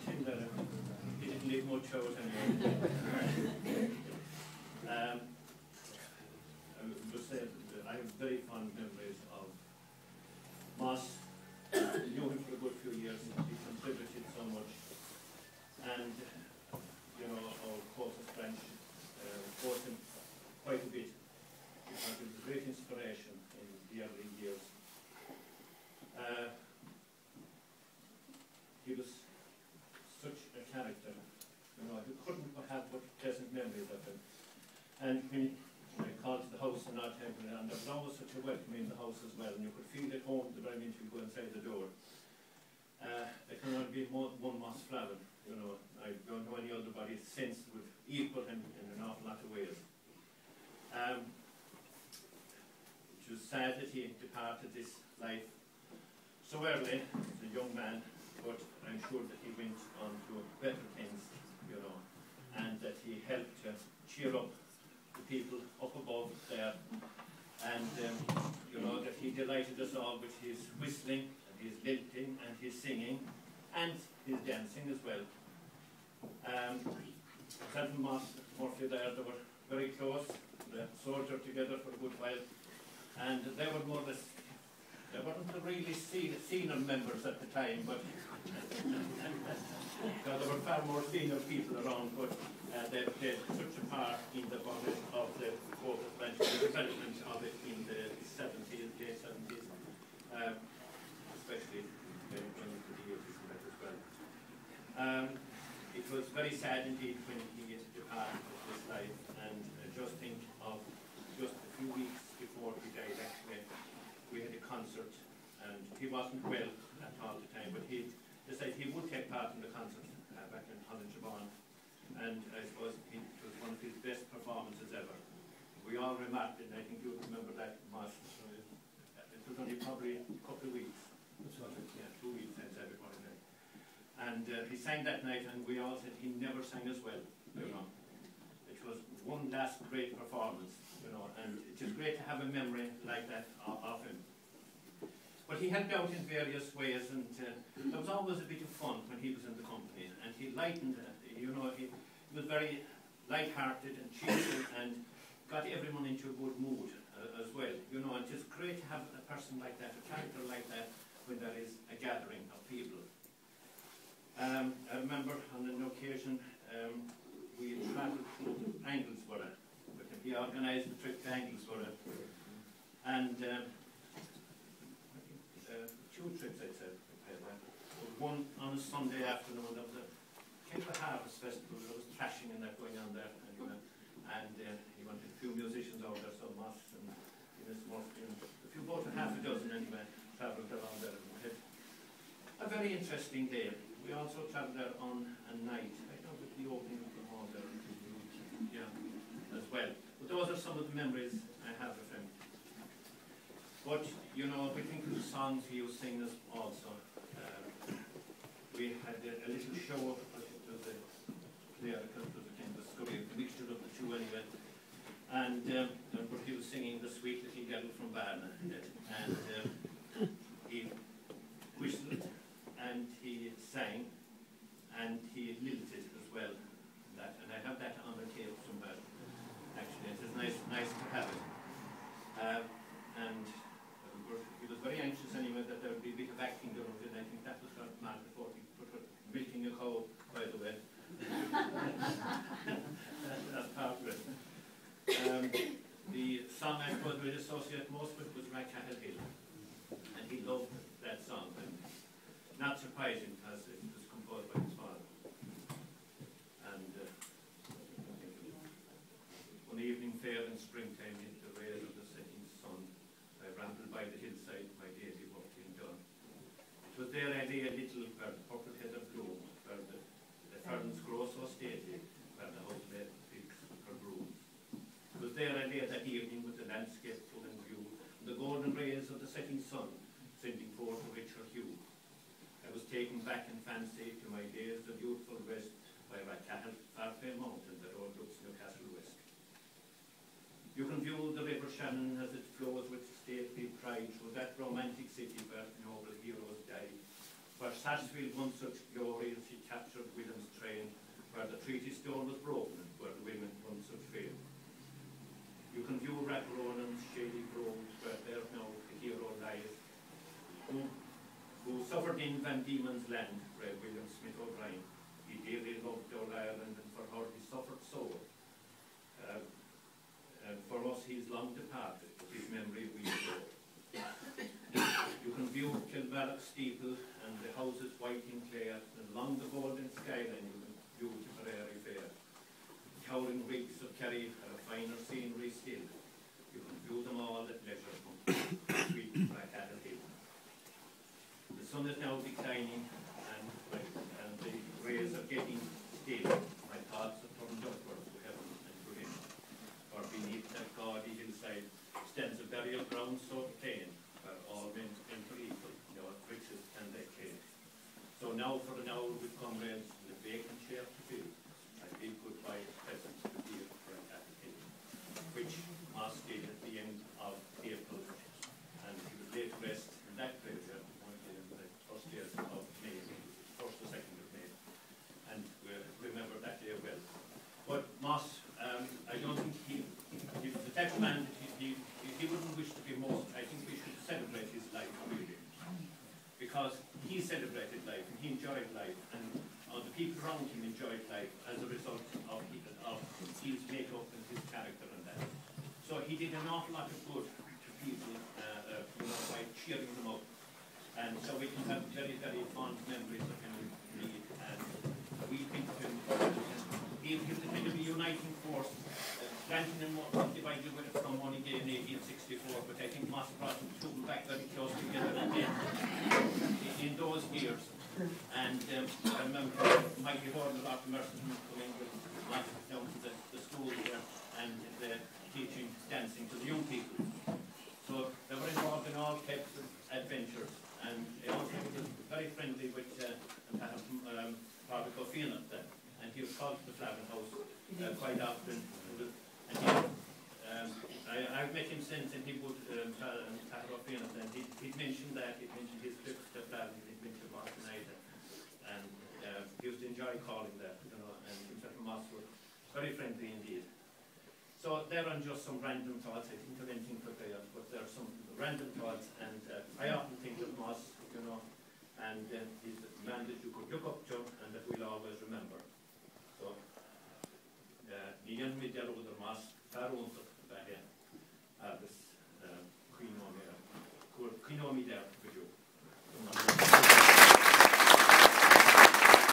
Tinder, he didn't leave much out anyway. I would say I have very fond memories of Moss. I knew him for a good few years. He contributed so much. And, you know, our closest French taught him quite a bit, because he was a great inspiration in the early years. He was such a character, you know, you couldn't have but pleasant memories of him. And when I called to the house in our temple, and there was always such a welcome in the house as well, and you could feel at home the very minute you go inside the door. There can only be one Moss Flavin, you know. I don't know any other body since would equal him in an awful lot of ways. It was sad that he departed this life so early as a young man, but I'm sure that he went on to better things, you know, and that he helped to cheer up the people up above there, and you know, that he delighted us all with his whistling and his lilting and his singing and his dancing as well. Myself and Murphy there, they were very close. They soldiered together for a good while, and they were more or less, they weren't the really senior members at the time, but there were far more senior people around, but they played such a part in the body of the vocal French development of it in the 70s, late 70s, especially going into the 80s and that as well. It was very sad indeed when he departed this life, and just think of just a few weeks before he died, actually, we had a concert, and he wasn't well at all the time, but he decided he would take part in the concert back in Holland, and I suppose it was one of his best performances ever. We all remarked it, and I think you remember that, Moss. It was only probably a couple of weeks. Yeah, 2 weeks outside before he died. And he sang that night, and we all said he never sang as well, you know. It was one last great performance, you know, and it is great to have a memory like that of him. But he helped out in various ways, and there was always a bit of fun when he was in the company, and he lightened, you know, he was very light-hearted and cheerful and got everyone into a good mood as well, you know, and it's great to have a person like that, a character like that, when there is a gathering of people. I remember on an occasion we travelled to Anglesborough with him. He organised the trip to Anglesborough, and two trips, I'd say. One on a Sunday afternoon, there was a kind of a harvest festival, there was thrashing and that going on there, and he wanted a few musicians over there, so Moss and Miss Murphy, and a few, about half a dozen anyway, travelled around there. And we had a very interesting day. We also travelled there on a night, I know, with the opening of the hall there, yeah, as well. But those are some of the memories I have of him. But, you know, we think of the songs he was singing also. We had a little show, it was a lyrical, it was a kind of a mixture of the two anyway. And he was singing The Sweet Little Girl from Barna, and he whistled, and he sang, and he lilted as well. And I have that on the tape somewhere. Actually, it is nice to have it. And he was very anxious anyway that there would be a bit of acting done with it. I think that was what Mark before he put her milking a cow, by the way. That's part of it. The song I suppose we'd associate most with was Mulcahy Hill, and he loved that song. And not surprising, because it was composed by his father. And one evening fair in springtime, in the rays of the setting sun, I rambled by the hillside, my daily work being done. It was there I lay a little where the purple heather bloom, where the ferns grow so stately, where the house lay picks her brooms. It was there I lay that evening with the landscape full in view, and the golden rays of the setting sun sending forth a richer hue. I was taken back in fancy to my days of youthful rest by Mulcahy, far fair mountain that overlooks Newcastle West. You can view the river Shannon as it flows with stately pride through that romantic city where noble heroes died. where Sarsfield won such glory as he captured William's train, where the treaty stone was broken, where the women won such fame. You can view Rathronan's shady groves, where there now the hero lies, who suffered in Van Diemen's land, Red William Smith O'Brien. He dearly loved our Ireland, and for her he suffered sore. For us he is long departed, his memory we adore. You can view Kilmallock steeple and the houses white in clay, and along the golden skyline you can view Tipperary fair. The towering rigs of Kerry are a finer scenery still. You can view them all at leisure from sweet Blackadder Hill. The sun is now declining, and the rays are getting still. My thoughts are turned upwards to heaven and to him. For beneath that gaudy hillside stands a burial ground so plain, where all men enter equal, no riches can they claim. So now for an hour with comrades, the vacant chair to fill, I bid goodbye at present to dear Blackadder Hill, which Moss did at the end of April, and he was laid to rest in that graveyard one day in the first years of May, 1st or 2nd of May, and we remember that day well. But Moss, I don't think he was the type of man that he wouldn't wish to be more. I think we should celebrate his life, really, because he celebrated life and he enjoyed life, and the people around him enjoyed life as a result of his makeup and his character and that. So he did an awful lot of good to people, by cheering them up, and so we can have very, very fond memories of him indeed, and we think of him. He was the kind of a uniting force. Granting was divided from one again in 1864, but I think Moss brought them back very close together again in those years. And I remember Michael Horner after Mercerton coming with Moss down to the school there and teaching dancing to the young people. So they were involved in all types of adventures, and I also was very friendly with Father Coffin then, and he was called to the Flavin house quite often. I've met him since, and he would and he'd mentioned that, he'd mentioned his trips to Flavin, he'd mentioned Martin, and he used to enjoy calling that, and himself and Moss were very friendly indeed. So there are just some random thoughts. I think of anything prepared, but there are some random thoughts, and I often think of Moss, and he's a man that you could look up to and that we'll always remember. So, Ian Middelroder Moss, Faroon